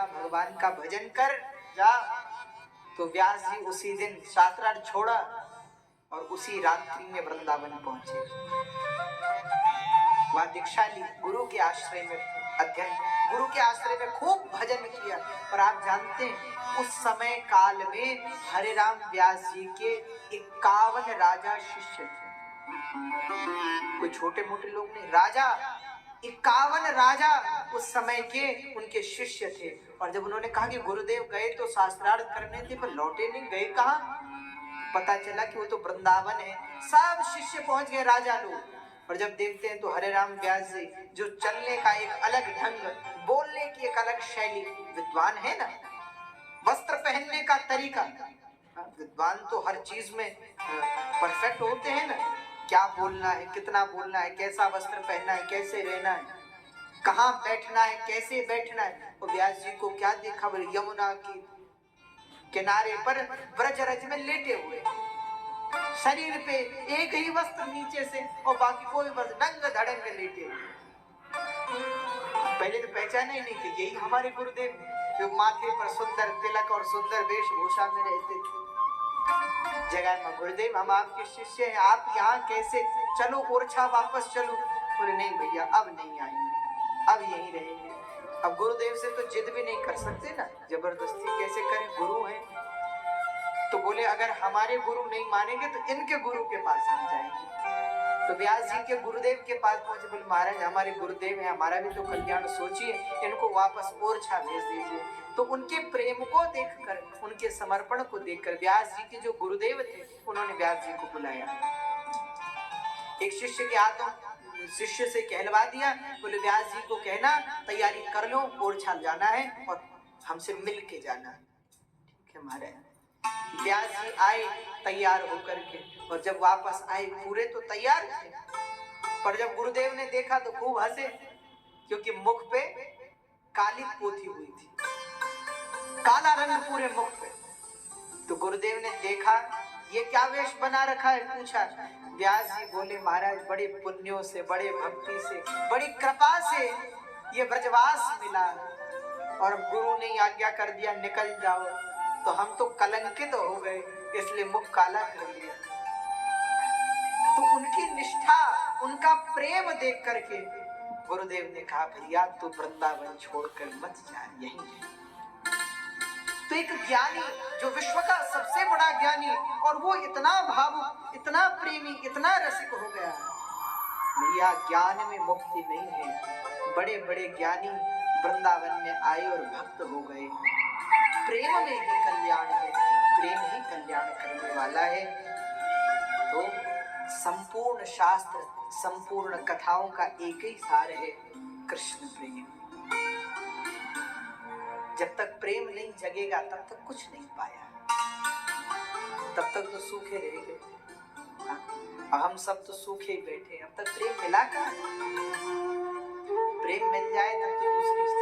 भगवान का भजन कर जा। तो व्यास जी उसी दिन शास्त्रार्थ छोड़ा और उसी रात्रि में वृंदावन पहुंचे। वहां दीक्षा ली, गुरु के आश्रय में अध्ययन, गुरु के आश्रय में खूब भजन किया। और आप जानते हैं उस समय काल में हरे राम व्यास जी के 51 राजा शिष्य थे। कोई छोटे मोटे लोग नहीं, राजा 51 राजा उस समय के उनके शिष्य थे। और जब उन्होंने कहा कि गुरुदेव गए तो शास्त्रार्थ करने थे पर लौटे नहीं, गए कहां? पता चला कि वो तो वृंदावन है। सब शिष्य पहुंच गए, राजा लोग। और जब देखते हैं तो हरे राम व्यास जी जो चलने का एक अलग ढंग, बोलने की एक अलग शैली, विद्वान है ना, वस्त्र पहनने का तरीका, विद्वान तो हर चीज में परफेक्ट होते हैं ना, क्या बोलना है, कितना बोलना है, कैसा वस्त्र पहनना है, कैसे रहना है, कहाँ बैठना है, कैसे बैठना है। और व्यास जी को क्या देखा, बोले यमुना की किनारे पर ब्रजरज में लेटे हुए, शरीर पे एक ही वस्त्र नीचे से और बाकी कोई वस्त्र, नंग धड़ंग लेटे। पहले तो पहचाना ही नहीं कि यही हमारे गुरुदेव जो माथे पर सुंदर तिलक और सुंदर वेशभूषा में रहते थे। जगह में गुरुदेव हम आपके शिष्य हैं, आप यहाँ कैसे, चलो ओरछा वापस चलो। बोले नहीं भैया अब नहीं आएंगे, अब यहीं रहेंगे। अब गुरुदेव से तो जिद भी नहीं कर सकते ना, जबरदस्ती कैसे करें, गुरु हैं। तो बोले अगर हमारे गुरु नहीं मानेंगे तो इनके गुरु के पास हम जाएंगे। तो व्यास जी के गुरुदेव के पास पहुंचे, बोले महाराज हमारे गुरुदेव हैं, हमारा भी तो कल्याण सोचिए, इनको वापस ओरछा भेज दीजिए। तो उनके प्रेम को देखकर, उनके समर्पण को देखकर व्यास जी के जो गुरुदेव थे उन्होंने व्यास जी को बुलाया। एक शिष्य के हाथों शिष्य से कहलवा दिया, बोले व्यास जी को कहना तैयारी कर लो, ओरछा जाना है और हमसे मिल के जाना। ठीक है महाराज। व्यास जी आए तैयार होकर के, और जब वापस आए पूरे तो तैयार थे, पर जब गुरुदेव ने देखा तो खूब हंसे, क्योंकि मुख पे काली पोती हुई थी, काला रंग पूरे मुख पे। तो गुरुदेव ने देखा ये क्या वेश बना रखा है, पूछा। व्यास जी बोले महाराज बड़े पुण्यों से, बड़े भक्ति से, बड़ी कृपा से ये ब्रजवास मिला, और गुरु ने आज्ञा कर दिया निकल जाओ, तो हम तो कलंकित हो गए, इसलिए मुख काला कर लिया। तो उनकी निष्ठा, उनका प्रेम देख करके गुरुदेव ने कहा भैया तू वृंदावन छोड़कर मत जा, यहीं रह। तो एक ज्ञानी जो विश्व का सबसे बड़ा ज्ञानी, और वो इतना भावुक, इतना प्रेमी, इतना रसिक हो गया। भैया ज्ञान में मुक्ति नहीं है, बड़े बड़े ज्ञानी वृंदावन में आए और भक्त हो गए। प्रेम में ही कल्याण है, प्रेम ही कल्याण करने वाला है। तो संपूर्ण शास्त्र, संपूर्ण कथाओं का एक ही सार है, कृष्ण प्रेम। जब तक प्रेम नहीं जगेगा तब तक कुछ नहीं पाया, तब तक तो सूखे रहेंगे। हम सब तो सूखे ही बैठे, अब तक प्रेम मिला कहाँ? प्रेम मिल जाए तब तो दूसरी